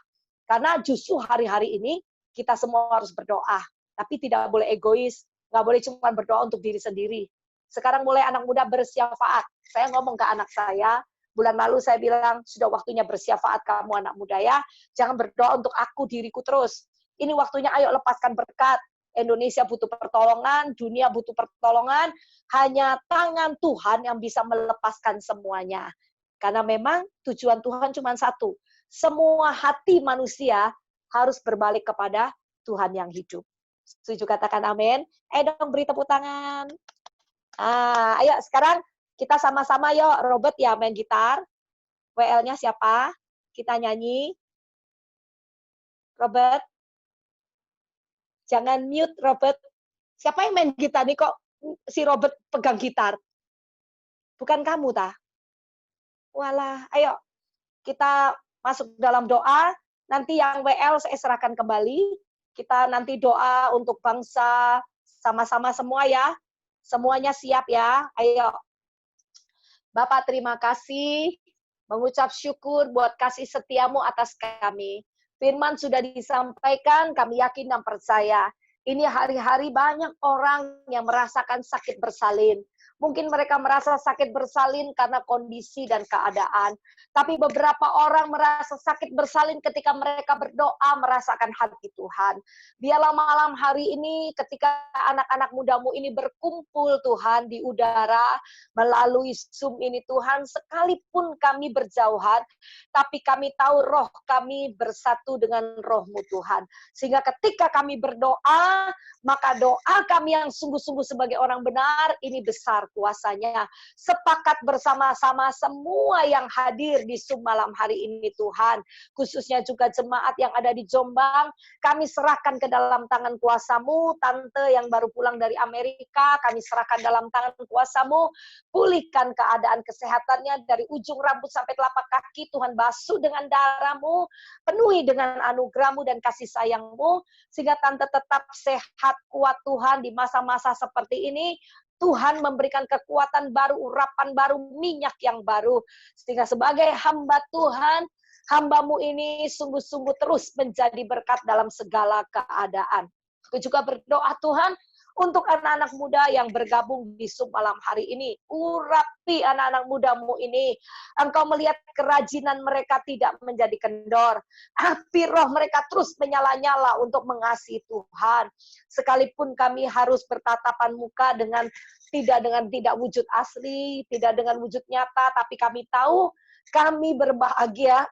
Karena justru hari-hari ini kita semua harus berdoa. Tapi tidak boleh egois, nggak boleh cuma berdoa untuk diri sendiri. Sekarang mulai anak muda bersyafaat. Saya ngomong ke anak saya, bulan lalu saya bilang, sudah waktunya bersyafaat kamu anak muda ya. Jangan berdoa untuk aku, diriku terus. Ini waktunya ayo lepaskan berkat. Indonesia butuh pertolongan, dunia butuh pertolongan. Hanya tangan Tuhan yang bisa melepaskan semuanya. Karena memang tujuan Tuhan cuma satu. Semua hati manusia harus berbalik kepada Tuhan yang hidup. Setuju katakan amin. Dong beri tepuk tangan. Ayo sekarang kita sama-sama yuk, Robert ya main gitar. WL-nya siapa? Kita nyanyi. Robert. Jangan mute, Robert. Siapa yang main gitar nih kok si Robert pegang gitar? Bukan kamu, tah? Walah, ayo. Kita masuk dalam doa. Nanti yang WL saya serahkan kembali. Kita nanti doa untuk bangsa sama-sama semua ya. Semuanya siap ya. Ayo. Bapak terima kasih. Mengucap syukur buat kasih setiamu atas kami. Firman sudah disampaikan, kami yakin dan percaya. Ini hari-hari banyak orang yang merasakan sakit bersalin. Mungkin mereka merasa sakit bersalin karena kondisi dan keadaan. Tapi beberapa orang merasa sakit bersalin ketika mereka berdoa merasakan hati Tuhan. Biarlah malam hari ini ketika anak-anak mudamu ini berkumpul Tuhan di udara melalui Zoom ini Tuhan, sekalipun kami berjauhan, tapi kami tahu roh kami bersatu dengan roh-Mu Tuhan. Sehingga ketika kami berdoa, maka doa kami yang sungguh-sungguh sebagai orang benar, ini besar kuasanya. Sepakat bersama-sama semua yang hadir di Zoom malam hari ini Tuhan. Khususnya juga jemaat yang ada di Jombang, kami serahkan ke dalam tangan kuasa-Mu. Tante yang baru pulang dari Amerika, kami serahkan dalam tangan kuasa-Mu. Pulihkan keadaan kesehatannya dari ujung rambut sampai telapak kaki. Tuhan basuh dengan darah-Mu, penuhi dengan anugerah-Mu dan kasih sayang-Mu, sehingga Tante tetap sehat, kuat Tuhan di masa-masa seperti ini. Tuhan memberikan kekuatan baru, urapan baru, minyak yang baru. Sehingga sebagai hamba Tuhan, hamba-Mu ini sungguh-sungguh terus menjadi berkat dalam segala keadaan. Aku juga berdoa Tuhan, Untuk anak-anak muda yang bergabung di Zoom malam hari ini, urapi anak-anak mudamu ini. Engkau melihat kerajinan mereka tidak menjadi kendor. Api roh mereka terus menyala-nyala untuk mengasihi Tuhan. Sekalipun kami harus bertatapan muka dengan tidak wujud asli, tidak dengan wujud nyata, tapi kami tahu kami berbahagia,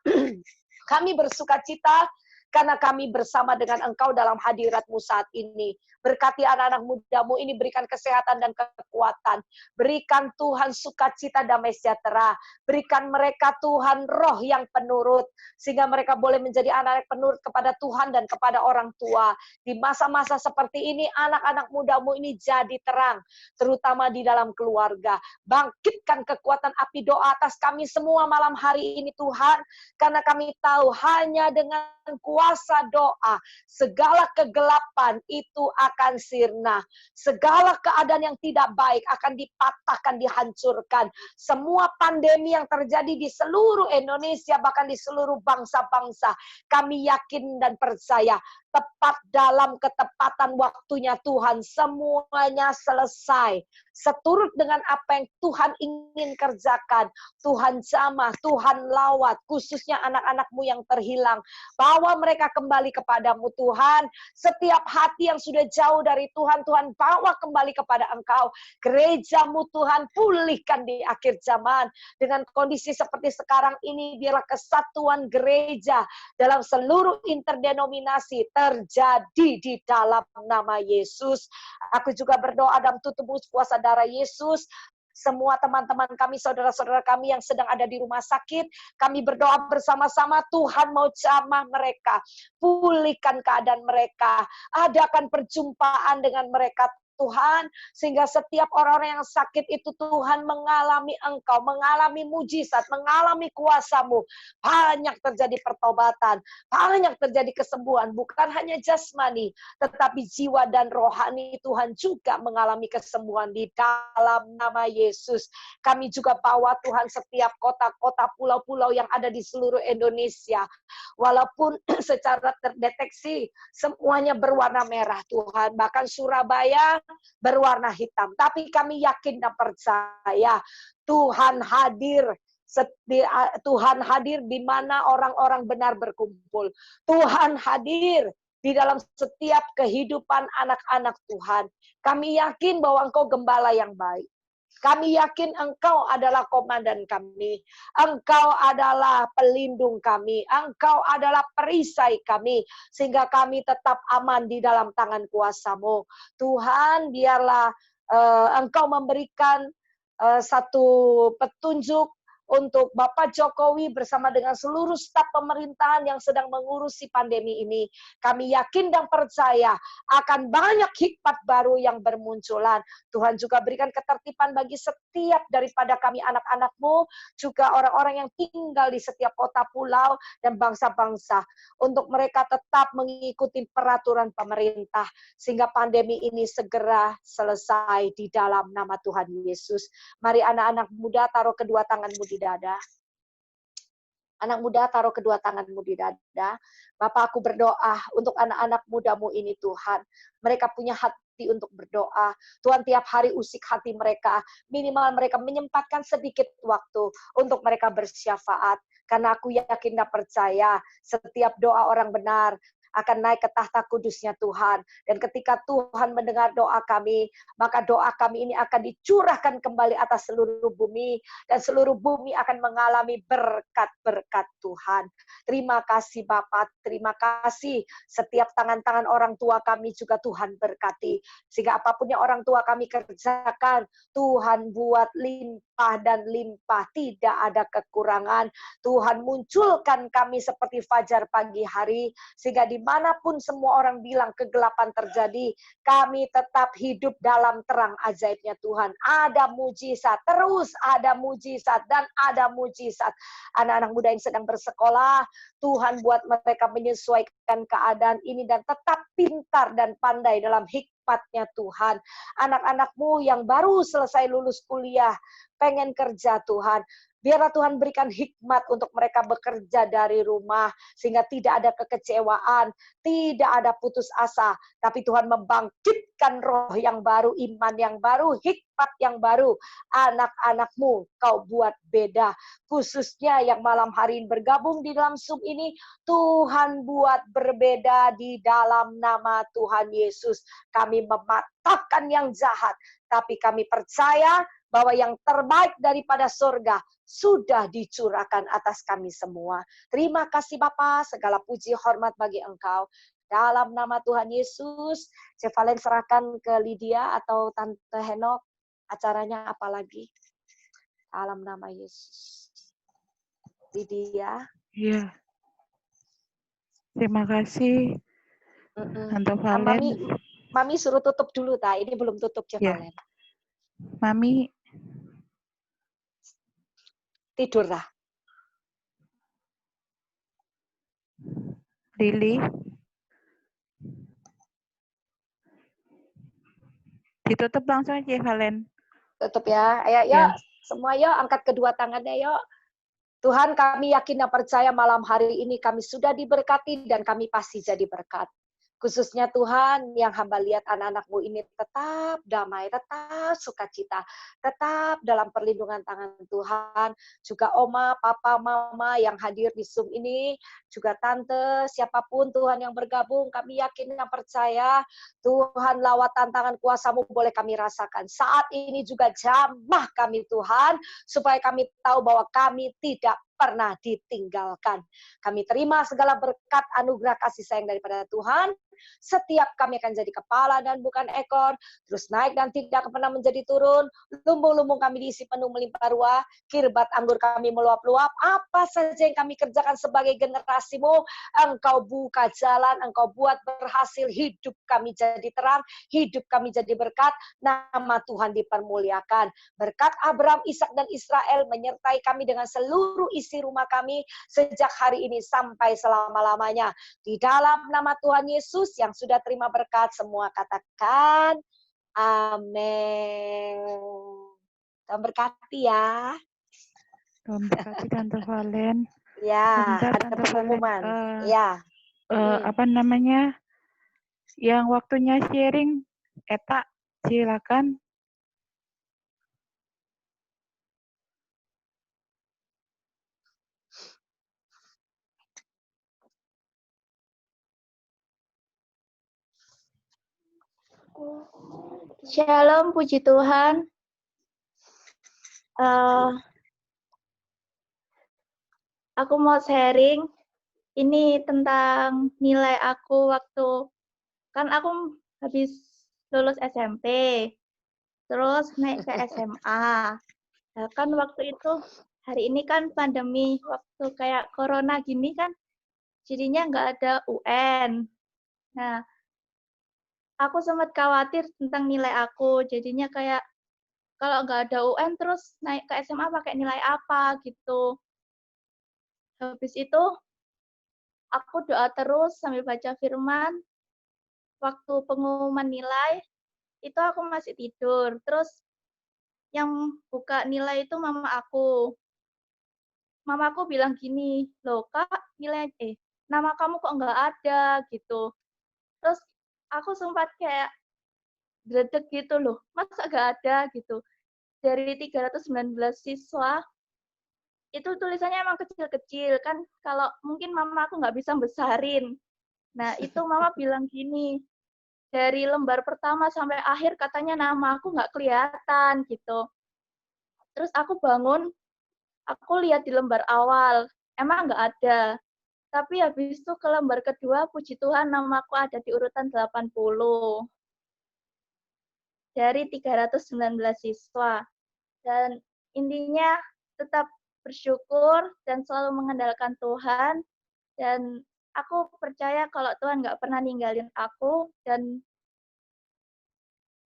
kami bersukacita, karena kami bersama dengan Engkau dalam hadirat-Mu saat ini. Berkati anak-anak mudamu ini, berikan kesehatan dan kekuatan. Berikan Tuhan sukacita, damai sejahtera. Berikan mereka Tuhan roh yang penurut, sehingga mereka boleh menjadi anak-anak penurut kepada Tuhan dan kepada orang tua. Di masa-masa seperti ini, anak-anak mudamu ini jadi terang, terutama di dalam keluarga. Bangkitkan kekuatan api doa atas kami semua malam hari ini Tuhan, karena kami tahu hanya dengan kuasa doa, segala kegelapan itu akan sirna. Segala keadaan yang tidak baik akan dipatahkan, dihancurkan. Semua pandemi yang terjadi di seluruh Indonesia, bahkan di seluruh bangsa-bangsa, kami yakin dan percaya, tepat dalam ketepatan waktunya Tuhan, semuanya selesai. Seturut dengan apa yang Tuhan ingin kerjakan. Tuhan jamah, Tuhan lawat, khususnya anak-anak-Mu yang terhilang. Bawa mereka kembali kepadamu Tuhan. Setiap hati yang sudah jauh dari Tuhan, Tuhan bawa kembali kepada Engkau. Gereja-Mu Tuhan pulihkan di akhir zaman. Dengan kondisi seperti sekarang ini, biarlah kesatuan gereja dalam seluruh interdenominasi terjadi di dalam nama Yesus. Aku juga berdoa dalam tubuh kuasa darah Yesus. Semua teman-teman kami, saudara-saudara kami yang sedang ada di rumah sakit, kami berdoa bersama-sama, Tuhan mau jamah mereka, pulihkan keadaan mereka, adakan perjumpaan dengan mereka Tuhan, sehingga setiap orang-orang yang sakit itu Tuhan mengalami Engkau, mengalami mujizat, mengalami kuasa-Mu. Banyak terjadi pertobatan, banyak terjadi kesembuhan, bukan hanya jasmani, tetapi jiwa dan rohani Tuhan juga mengalami kesembuhan di dalam nama Yesus. Kami juga bawa Tuhan setiap kota-kota, pulau-pulau yang ada di seluruh Indonesia. Walaupun secara terdeteksi semuanya berwarna merah Tuhan, bahkan Surabaya berwarna hitam. Tapi kami yakin dan percaya Tuhan hadir. Tuhan hadir di mana orang-orang benar berkumpul. Tuhan hadir di dalam setiap kehidupan anak-anak Tuhan. Kami yakin bahwa Engkau gembala yang baik. Kami yakin Engkau adalah komandan kami. Engkau adalah pelindung kami. Engkau adalah perisai kami. Sehingga kami tetap aman di dalam tangan kuasa-Mu. Tuhan, biarlah Engkau memberikan satu petunjuk untuk Bapak Jokowi bersama dengan seluruh staf pemerintahan yang sedang mengurusi pandemi ini. Kami yakin dan percaya akan banyak hikmat baru yang bermunculan. Tuhan juga berikan ketertiban bagi setiap daripada kami anak-anak-Mu, juga orang-orang yang tinggal di setiap kota, pulau, dan bangsa-bangsa. Untuk mereka tetap mengikuti peraturan pemerintah, sehingga pandemi ini segera selesai di dalam nama Tuhan Yesus. Mari anak-anak muda taruh kedua tanganmu di dada. Anak muda taruh kedua tanganmu di dada. Bapak, aku berdoa untuk anak-anak mudamu ini Tuhan. Mereka punya hati untuk berdoa. Tuhan, tiap hari usik hati mereka. Minimal mereka menyempatkan sedikit waktu untuk mereka bersyafaat. Karena aku yakin dan percaya setiap doa orang benar akan naik ke tahta kudusnya Tuhan. Dan ketika Tuhan mendengar doa kami, maka doa kami ini akan dicurahkan kembali atas seluruh bumi, dan seluruh bumi akan mengalami berkat-berkat Tuhan. Terima kasih Bapak, terima kasih. Setiap tangan-tangan orang tua kami juga Tuhan berkati. Sehingga apapun yang orang tua kami kerjakan, Tuhan buat limpah dan limpah, tidak ada kekurangan. Tuhan munculkan kami seperti fajar pagi hari, sehingga dimanapun semua orang bilang kegelapan terjadi, kami tetap hidup dalam terang ajaibnya Tuhan. Ada mujizat, terus ada mujizat, dan ada mujizat. Anak-anak muda yang sedang bersekolah, Tuhan buat mereka menyesuaikan keadaan ini dan tetap pintar dan pandai dalam hikmat hikmatnya Tuhan. Anak-anak-Mu yang baru selesai lulus kuliah, pengen kerja Tuhan. Biarlah Tuhan berikan hikmat untuk mereka bekerja dari rumah, sehingga tidak ada kekecewaan, tidak ada putus asa. Tapi Tuhan membangkitkan roh yang baru, iman yang baru, hikmat yang baru. Anak-anak-Mu Kau buat beda. Khususnya yang malam hari ini bergabung di dalam Zoom ini, Tuhan buat berbeda di dalam nama Tuhan Yesus. Kami mematahkan yang jahat, tapi kami percaya bahwa yang terbaik daripada surga sudah dicurahkan atas kami semua. Terima kasih Bapa, segala puji hormat bagi Engkau. Dalam nama Tuhan Yesus, saya Valen serahkan ke Lydia atau Tante Henok, acaranya apa lagi? Dalam nama Yesus. Lydia. Iya. Terima kasih, Tante Valen. Mami suruh tutup dulu, ini belum tutup, Ya. Valen. Mami tidur dah. Lili. Ditutup langsung aja, Valen. Tutup ya. Ayo, yuk. Semua yuk, angkat kedua tangannya yuk. Tuhan, kami yakin dan percaya malam hari ini kami sudah diberkati dan kami pasti jadi berkat. Khususnya Tuhan, yang hamba lihat anak-anak-Mu ini tetap damai, tetap sukacita, tetap dalam perlindungan tangan Tuhan. Juga Oma, Papa, Mama yang hadir di Zoom ini, juga Tante, siapapun Tuhan yang bergabung, kami yakin dan percaya Tuhan, lawat tantangan kuasa-Mu boleh kami rasakan. Saat ini juga jamah kami Tuhan, supaya kami tahu bahwa kami tidak pernah ditinggalkan. Kami terima segala berkat anugerah kasih sayang daripada Tuhan. Setiap kami akan jadi kepala dan bukan ekor, terus naik dan tidak pernah menjadi turun, lumbung-lumbung kami diisi penuh melimpah ruah, kirbat anggur kami meluap-luap, apa saja yang kami kerjakan sebagai generasi-Mu, Engkau buka jalan, Engkau buat berhasil, hidup kami jadi terang, hidup kami jadi berkat, nama Tuhan dipermuliakan. Berkat Abraham, Ishak dan Israel menyertai kami dengan seluruh isi rumah kami sejak hari ini sampai selama-lamanya. Di dalam nama Tuhan Yesus yang sudah terima berkat, semua katakan amin. Tuhan berkati ya. Tuhan berkati Tante Valen. Ya, Bentar, ada Tante pengumuman. Valen. Ya. Apa namanya? Yang waktunya sharing, Eta, silakan. Shalom, puji Tuhan. Aku mau sharing ini tentang nilai aku waktu, kan aku habis lulus SMP, terus naik ke SMA. Nah, kan waktu itu, hari ini kan pandemi, waktu kayak corona gini kan, jadinya nggak ada UN. Nah, aku sempat khawatir tentang nilai aku, jadinya kayak, kalau nggak ada UN terus naik ke SMA pakai nilai apa gitu. Habis itu aku doa terus sambil baca firman. Waktu pengumuman nilai, itu aku masih tidur. Terus yang buka nilai itu mama aku. Mamaku bilang gini, loh Kak, nama kamu kok nggak ada gitu. Terus aku sempat kayak gredeg gitu loh, masa nggak ada gitu. Dari 319 siswa, itu tulisannya emang kecil-kecil kan, kalau mungkin mama aku nggak bisa besarin. Nah itu mama bilang gini, dari lembar pertama sampai akhir katanya nama aku nggak kelihatan gitu. Terus aku bangun, aku lihat di lembar awal, emang nggak ada. Tapi habis itu ke lembar kedua, puji Tuhan namaku ada di urutan 80 dari 319 siswa. Dan intinya tetap bersyukur dan selalu mengandalkan Tuhan. Dan aku percaya kalau Tuhan nggak pernah ninggalin aku, dan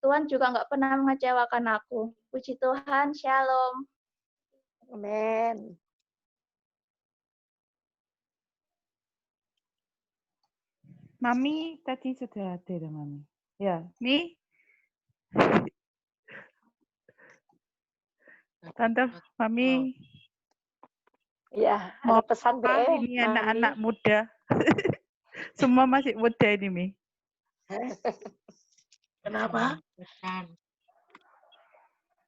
Tuhan juga nggak pernah mengecewakan aku. Puji Tuhan, shalom. Amin. Mami tadi sudah ada, Mami. Ya. Mi, Tante Mami, Ya, mau ada pesan apa BE, ini Mami. anak-anak muda? Semua masih muda ini, Mi. Kenapa?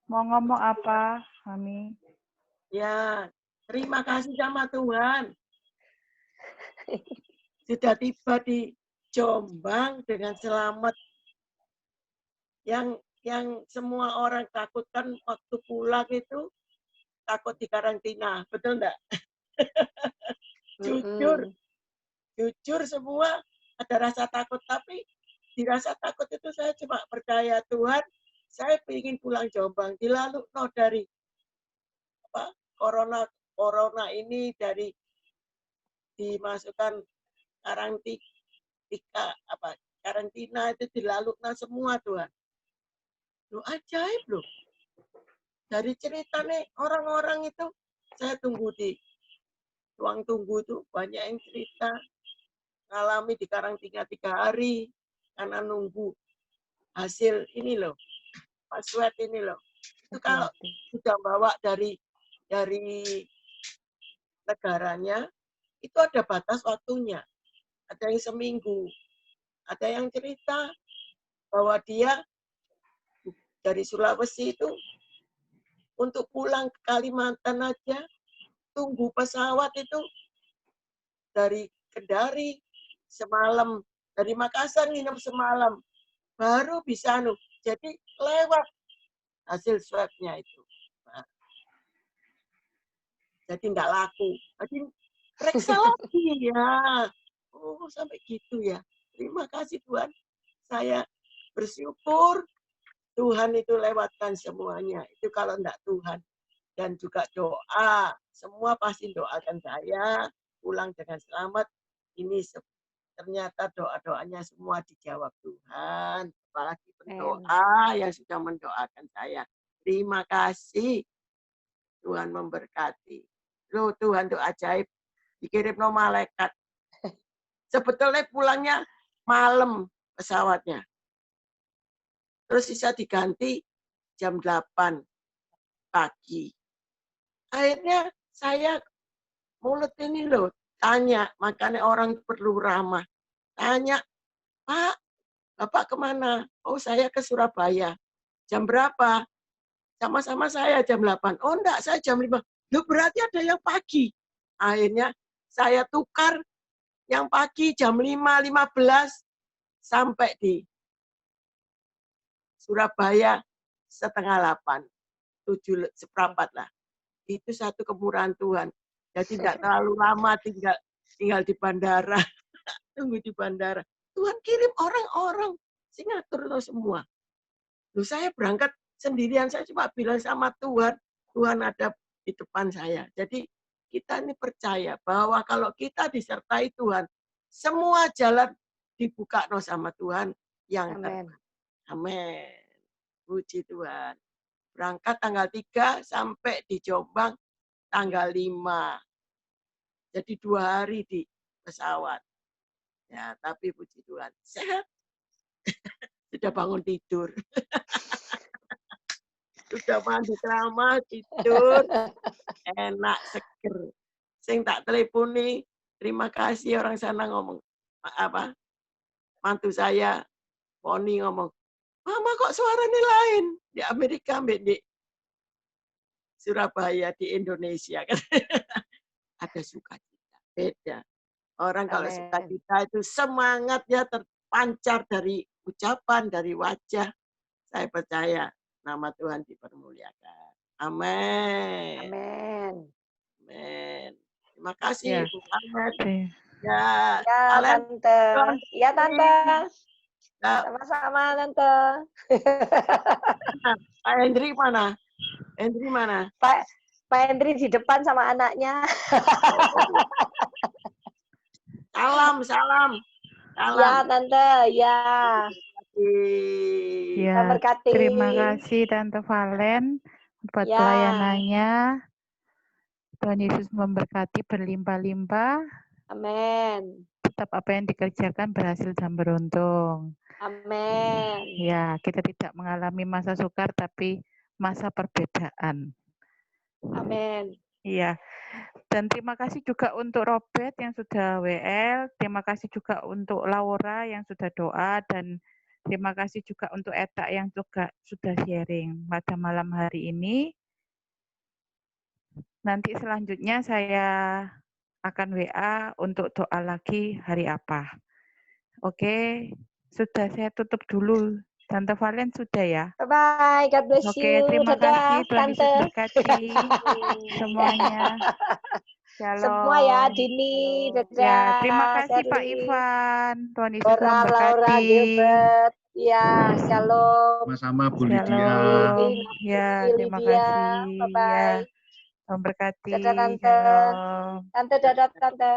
Mau ngomong apa, Mami? Ya, terima kasih sama Tuhan. Sudah tiba di Jombang dengan selamat. Yang semua orang takutkan waktu pulang itu takut dikarantina, betul enggak? Jujur semua ada rasa takut, tapi di rasa takut itu saya cuma percaya Tuhan, saya ingin pulang Jombang, dilalu dari corona ini, dari dimasukkan karantina itu dilalui semua Tuhan. Loh, ajaib loh. Dari cerita nih orang-orang itu, saya tunggu di ruang tunggu itu banyak yang cerita ngalami di karantina 3 hari karena nunggu hasil ini loh, swab ini loh. Itu kalau sudah bawa dari negaranya, itu ada batas waktunya. Ada yang seminggu, ada yang cerita bahwa dia dari Sulawesi itu untuk pulang ke Kalimantan aja, tunggu pesawat itu dari Kendari semalam, dari Makassar nginep semalam, baru bisa jadi lewat hasil swabnya itu. Nah, jadi nggak laku. Jadi periksa lagi ya. Oh, sampai gitu ya. Terima kasih Tuhan. Saya bersyukur Tuhan itu lewatkan semuanya. Itu kalau enggak Tuhan. Dan juga doa. Semua pasti doakan saya. Pulang dengan selamat. Ini ternyata doa-doanya semua dijawab Tuhan. Apalagi pendoa yang sudah mendoakan saya. Terima kasih. Tuhan memberkati. Loh, Tuhan itu ajaib. Dikirim no malaikat. Sebetulnya pulangnya malam pesawatnya. Terus bisa diganti jam 8 pagi. Akhirnya saya mulut ini loh, tanya, makanya orang perlu ramah. Tanya, Pak, Bapak kemana? Oh, saya ke Surabaya. Jam berapa? Sama-sama saya jam 8. Oh, enggak, saya jam 5. Loh, berarti ada yang pagi. Akhirnya saya tukar yang pagi jam 5.15 sampai di Surabaya setengah 8. 7 seperempat lah. Itu satu kemurahan Tuhan. Jadi tidak terlalu lama tinggal di bandara. Tunggu di bandara. Tuhan kirim orang-orang. Sing ngatur itu semua. Loh, saya berangkat sendirian. Saya cuma bilang sama Tuhan. Tuhan ada di depan saya. Jadi kita ini percaya bahwa kalau kita disertai Tuhan, semua jalan dibuka sama Tuhan yang terbaik. Amin. Puji Tuhan. Berangkat tanggal 3 sampai di Jombang tanggal 5. Jadi 2 hari di pesawat. Ya, tapi puji Tuhan. Sehat. Sudah bangun tidur. Sudah mandi keramas, tidur. Enak, seger. Sing tak teleponi, terima kasih orang sana ngomong. Mantu saya, Poni ngomong, Mama kok suaranya lain? Di Amerika, di Surabaya, di Indonesia. Ada sukacita. Beda. Orang kalau sukacita itu semangatnya terpancar dari ucapan, dari wajah. Saya percaya nama Tuhan dipermuliakan. Amin. Amin. Amin. Terima kasih, Bu Ahmed. Ya, Tante. Ya, Tante. Sama-sama, Tante. Pak Hendri mana? Hendri mana? Pak Hendri di depan sama anaknya. Salam. Ya, Tante. Ya. Ya, terima kasih Tante Valen buat pelayanannya. Tuhan Yesus memberkati berlimpah-limpah. Amin. tetap apa yang dikerjakan berhasil dan beruntung. Amin. Ya, kita tidak mengalami masa sukar tapi masa perbedaan. Amin. Iya. Dan terima kasih juga untuk Robert yang sudah WL, terima kasih juga untuk Laura yang sudah doa, dan terima kasih juga untuk Eta yang juga sudah sharing pada malam hari ini. Nanti selanjutnya saya akan WA untuk doa lagi hari apa. Oke, sudah saya tutup dulu. Tante Valen sudah ya? Bye-bye. God bless Oke, you. terima Dadah, kasih. Tuhan Yesus Tante. berkati semuanya. Semua ya, Shalom. Dini. Ya, Dadah. terima kasih Pak Sherly, Ivan. Tuhan Yesus Dora, Laura, memberkati. Gilbert. Ya, shalom. Sama-sama Bu Lydia. Shalom. Ya, terima Lydia. kasih. Ya, Bye-bye. memberkati. Dadah, Tante. Shalom. Tante, dadah, Tante.